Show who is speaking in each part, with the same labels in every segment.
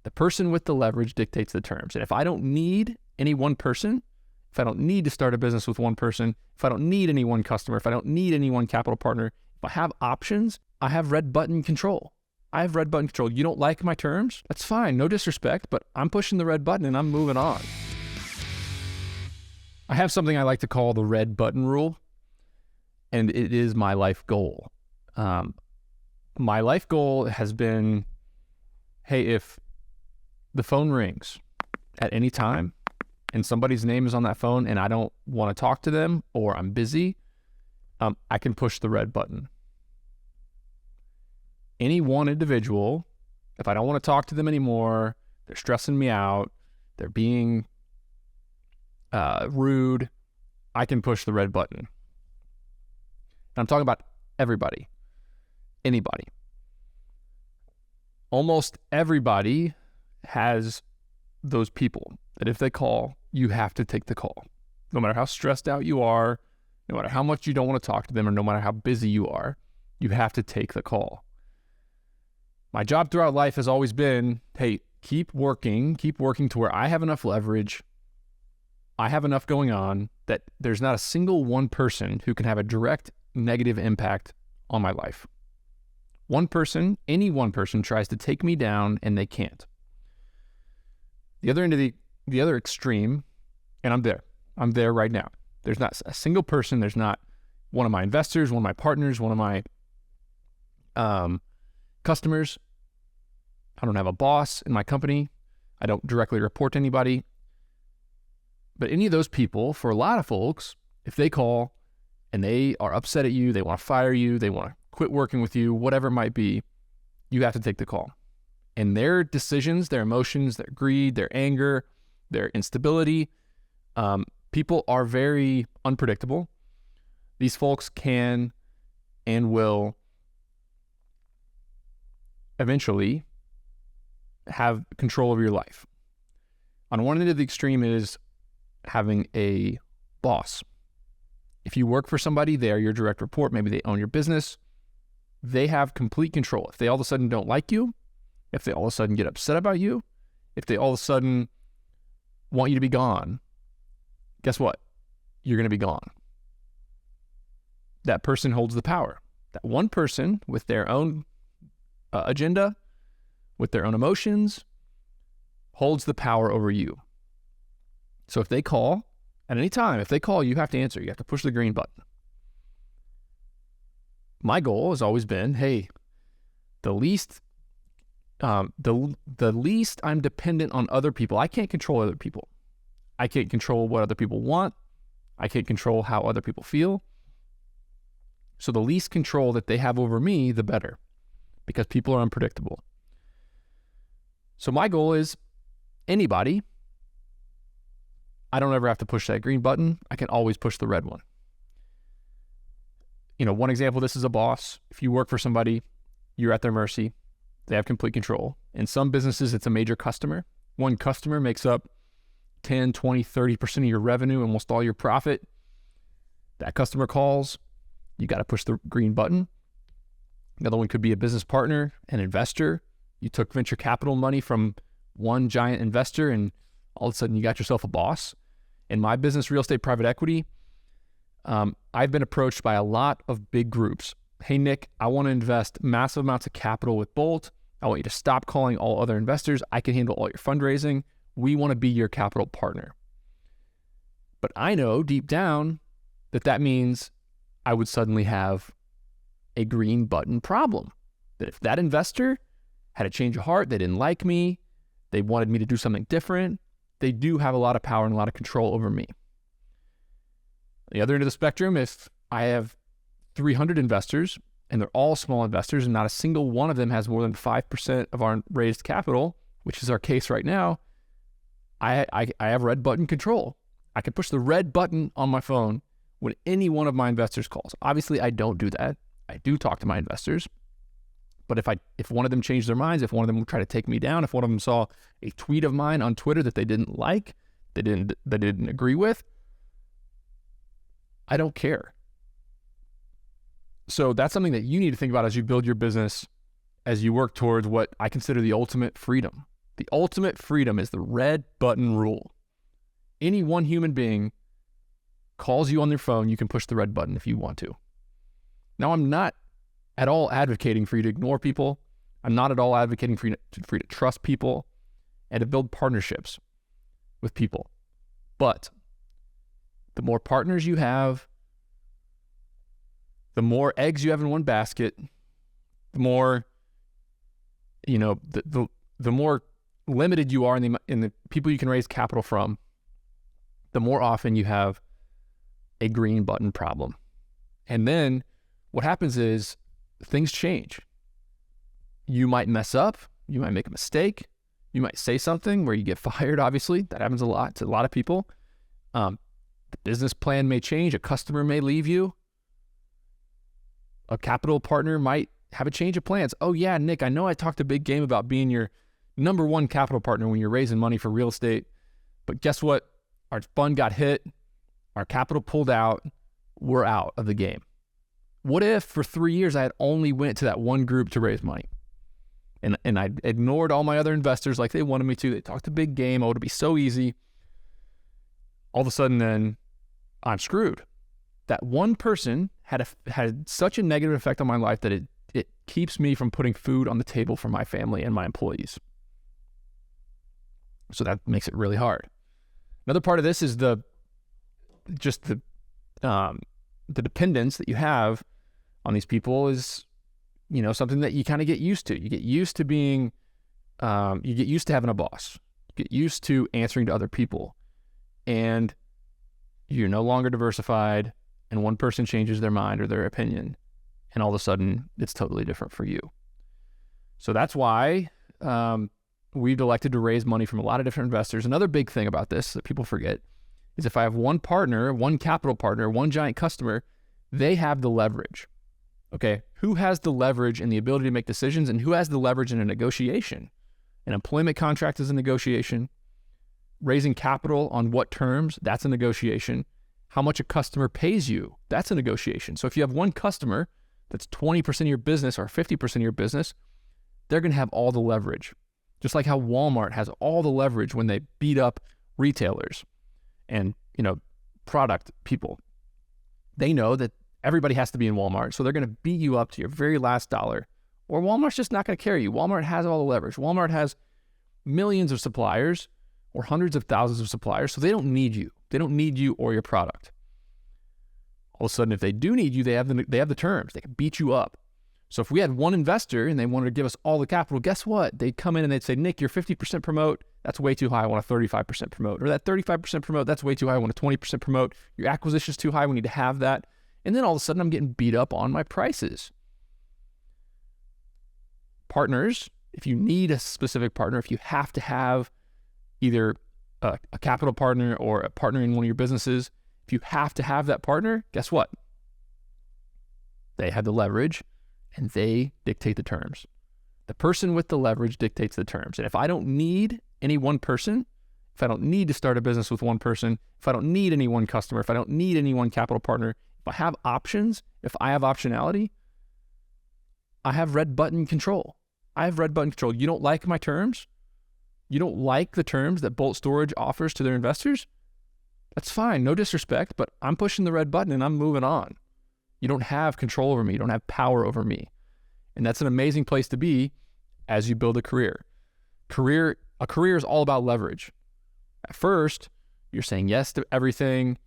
Speaker 1: The person with the leverage dictates the terms. And if I don't need any one person, if I don't need to start a business with one person, if I don't need any one customer, if I don't need any one capital partner, if I have options, I have red button control. I have red button control. You don't like my terms? That's fine. No disrespect, but I'm pushing the red button and I'm moving on. I have something I like to call the red button rule, and it is my life goal. My life goal has been, hey, if the phone rings at any time and somebody's name is on that phone and I don't want to talk to them or I'm busy, I can push the red button. Any one individual, if I don't want to talk to them anymore, they're stressing me out, they're being rude, I can push the red button. And I'm talking about everybody, anybody. Almost everybody has those people that if they call, you have to take the call. No matter how stressed out you are, no matter how much you don't want to talk to them, or no matter how busy you are, you have to take the call. My job throughout life has always been, hey, keep working to where I have enough leverage, I have enough going on that there's not a single one person who can have a direct negative impact on my life. One person, any one person tries to take me down and they can't. The other end of the other extreme, and I'm there right now. There's not a single person, there's not one of my investors, one of my partners, one of my customers. I don't have a boss in my company. I don't directly report to anybody. But any of those people, for a lot of folks, if they call and they are upset at you, they want to fire you, they want to quit working with you, whatever it might be, you have to take the call. And their decisions, their emotions, their greed, their anger, their instability, people are very unpredictable. These folks can and will eventually have control over your life. On one end of the extreme is having a boss. If you work for somebody, they are your direct report, maybe they own your business, they have complete control. If they all of a sudden don't like you, if they all of a sudden get upset about you, if they all of a sudden want you to be gone, guess what? You're going to be gone. That person holds the power. That one person with their own agenda, with their own emotions, holds the power over you. So if they call, at any time, if they call, you have to answer. You have to push the green button. My goal has always been, hey, the least I'm dependent on other people. I can't control other people. I can't control what other people want. I can't control how other people feel. So the least control that they have over me, the better, because people are unpredictable. So my goal is anybody, I don't ever have to push that green button. I can always push the red one. One example, this is a boss. If you work for somebody, you're at their mercy. They have complete control. In some businesses, it's a major customer. One customer makes up 10, 20, 30% of your revenue, almost all your profit. That customer calls, you got to push the green button. Another one could be a business partner, an investor. You took venture capital money from one giant investor and all of a sudden you got yourself a boss. In my business, real estate private equity, I've been approached by a lot of big groups. Hey, Nick, I want to invest massive amounts of capital with Bolt. I want you to stop calling all other investors. I can handle all your fundraising. We want to be your capital partner. But I know deep down that means I would suddenly have a green button problem. That if that investor had a change of heart, they didn't like me, they wanted me to do something different, they do have a lot of power and a lot of control over me. The other end of the spectrum, if I have 300 investors and they're all small investors and not a single one of them has more than 5% of our raised capital, which is our case right now, I have red button control. I can push the red button on my phone when any one of my investors calls. Obviously, I don't do that. I do talk to my investors. But if one of them changed their minds, if one of them would try to take me down, if one of them saw a tweet of mine on Twitter that they didn't like, they didn't agree with, I don't care. So that's something that you need to think about as you build your business, as you work towards what I consider the ultimate freedom. The ultimate freedom is the red button rule. Any one human being calls you on their phone, you can push the red button if you want to. Now, I'm not at all advocating for you to ignore people. I'm not at all advocating for you to trust people and to build partnerships with people. But the more partners you have, the more eggs you have in one basket, the more, the more limited you are in the people you can raise capital from, the more often you have a green button problem. And then what happens is things change. You might mess up. You might make a mistake. You might say something where you get fired, obviously. That happens a lot to a lot of people. The business plan may change. A customer may leave you. A capital partner might have a change of plans. Oh yeah, Nick, I know I talked a big game about being your number one capital partner when you're raising money for real estate, but guess what? Our fund got hit. Our capital pulled out. We're out of the game. What if for 3 years I had only went to that one group to raise money? And I ignored all my other investors like they wanted me to. They talked a big game. Oh, it'd be so easy. All of a sudden then I'm screwed. That one person had such a negative effect on my life that it keeps me from putting food on the table for my family and my employees. So that makes it really hard. Another part of this is the dependence that you have on these people is, something that you kind of get used to. You get used to being, you get used to having a boss. You get used to answering to other people, and you're no longer diversified, and one person changes their mind or their opinion, and all of a sudden it's totally different for you. So that's why we've elected to raise money from a lot of different investors. Another big thing about this that people forget is if I have one partner, one capital partner, one giant customer, they have the leverage. Okay, who has the leverage and the ability to make decisions, and who has the leverage in a negotiation? An employment contract is a negotiation. Raising capital on what terms, that's a negotiation. How much a customer pays you, that's a negotiation. So if you have one customer that's 20% of your business or 50% of your business, they're going to have all the leverage. Just like how Walmart has all the leverage when they beat up retailers and, product people. They know that everybody has to be in Walmart, so they're going to beat you up to your very last dollar. Or Walmart's just not going to carry you. Walmart has all the leverage. Walmart has millions of suppliers or hundreds of thousands of suppliers, so they don't need you. They don't need you or your product. All of a sudden, if they do need you, they have the terms. They can beat you up. So if we had one investor and they wanted to give us all the capital, guess what? They'd come in and they'd say, Nick, your 50% promote, that's way too high. I want a 35% promote. Or that 35% promote, that's way too high. I want a 20% promote. Your acquisition's too high. We need to have that. And then all of a sudden, I'm getting beat up on my prices. Partners, if you need a specific partner, if you have to have either a capital partner or a partner in one of your businesses, if you have to have that partner, guess what? They have the leverage and they dictate the terms. The person with the leverage dictates the terms. And if I don't need any one person, if I don't need to start a business with one person, if I don't need any one customer, if I don't need any one capital partner, if I have options, if I have optionality, I have red button control. I have red button control. You don't like my terms? You don't like the terms that Bolt Storage offers to their investors? That's fine, no disrespect, but I'm pushing the red button and I'm moving on. You don't have control over me. You don't have power over me. And that's an amazing place to be as you build a career. A career is all about leverage. At first, you're saying yes to everything.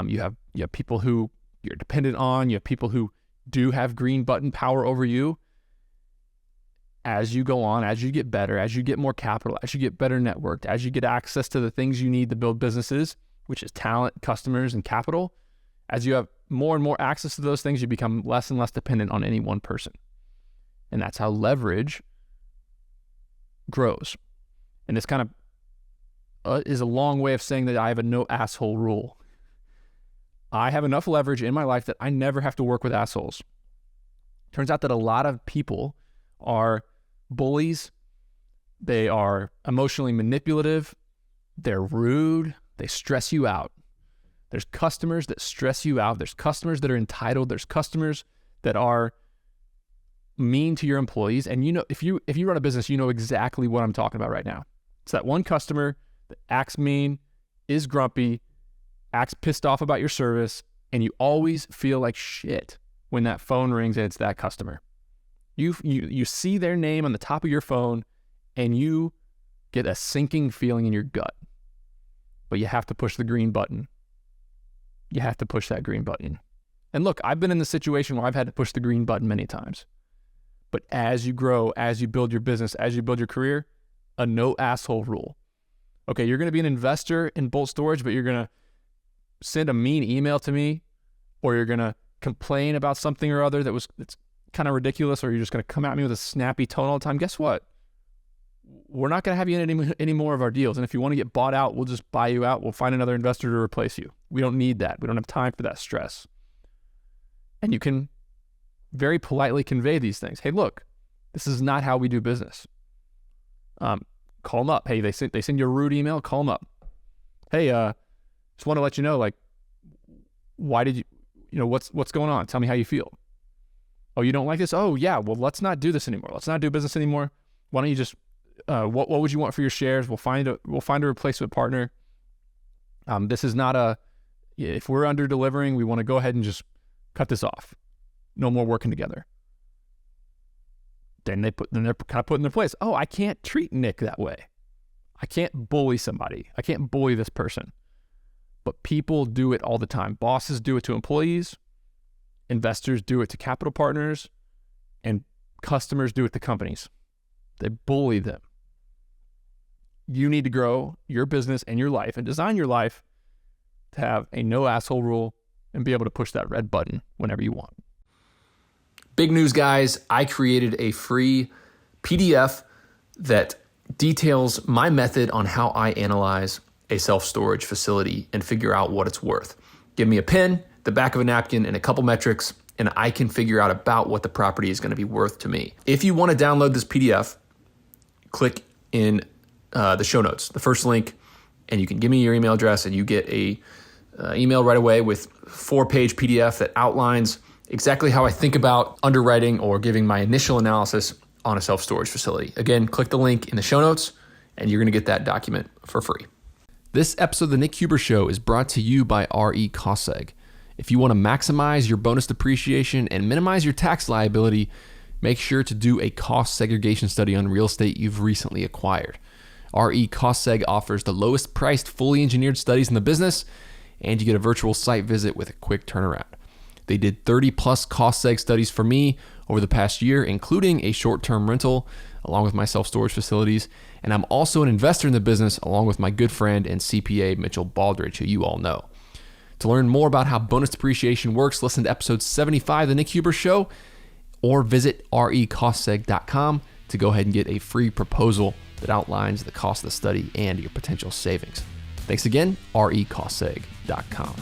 Speaker 1: You have people who you're dependent on. You have people who do have green button power over you. As you go on, as you get better, as you get more capital, as you get better networked, as you get access to the things you need to build businesses, which is talent, customers, and capital, as you have more and more access to those things, you become less and less dependent on any one person. And that's how leverage grows. And this kind of is a long way of saying that I have a no asshole rule. I have enough leverage in my life that I never have to work with assholes. Turns out that a lot of people are bullies. They are emotionally manipulative. They're rude. They stress you out. There's customers that stress you out. There's customers that are entitled. There's customers that are mean to your employees. And if you run a business, you know exactly what I'm talking about right now. It's that one customer that acts mean, is grumpy, acts pissed off about your service, and you always feel like shit when that phone rings and it's that customer. You see their name on the top of your phone and you get a sinking feeling in your gut. But you have to push the green button. You have to push that green button. And look, I've been in the situation where I've had to push the green button many times. But as you grow, as you build your business, as you build your career, a no asshole rule. Okay, you're going to be an investor in Bolt Storage, but you're going to send a mean email to me, or you're going to complain about something or other that's kind of ridiculous, or you're just going to come at me with a snappy tone all the time. Guess what? We're not going to have you in any more of our deals. And if you want to get bought out, we'll just buy you out. We'll find another investor to replace you. We don't need that. We don't have time for that stress. And you can very politely convey these things. Hey, look, this is not how we do business. Call them up. Hey, they send you a rude email, call them up. Hey, just want to let you know, like, why did what's going on? Tell me how you feel. Oh, you don't like this? Oh, yeah. Well, let's not do this anymore. Let's not do business anymore. Why don't you just, what would you want for your shares? We'll find a replacement partner. This is not if we're under delivering, we want to go ahead and just cut this off. No more working together. Then they're kind of put in their place. Oh, I can't treat Nick that way. I can't bully somebody. I can't bully this person. But people do it all the time. Bosses do it to employees. Investors do it to capital partners. And customers do it to companies. They bully them. You need to grow your business and your life and design your life to have a no asshole rule and be able to push that red button whenever you want. Big news, guys. I created a free PDF that details my method on how I analyze a self-storage facility and figure out what it's worth. Give me a pen, the back of a napkin, and a couple metrics, and I can figure out about what the property is going to be worth to me. If you want to download this PDF, click in the show notes, the first link, and you can give me your email address, and you get a email right away with 4-page PDF that outlines exactly how I think about underwriting or giving my initial analysis on a self-storage facility. Again, click the link in the show notes, and you're going to get that document for free. This episode of The Nick Huber Show is brought to you by RE Cost Seg. If you want to maximize your bonus depreciation and minimize your tax liability, make sure to do a cost segregation study on real estate you've recently acquired. RE Cost Seg offers the lowest priced, fully engineered studies in the business, and you get a virtual site visit with a quick turnaround. They did 30 plus cost seg studies for me over the past year, including a short-term rental, along with my self-storage facilities. And I'm also an investor in the business, along with my good friend and CPA, Mitchell Baldridge, who you all know. To learn more about how bonus depreciation works, listen to episode 75 of The Nick Huber Show, or visit recostseg.com to go ahead and get a free proposal that outlines the cost of the study and your potential savings. Thanks again, recostseg.com.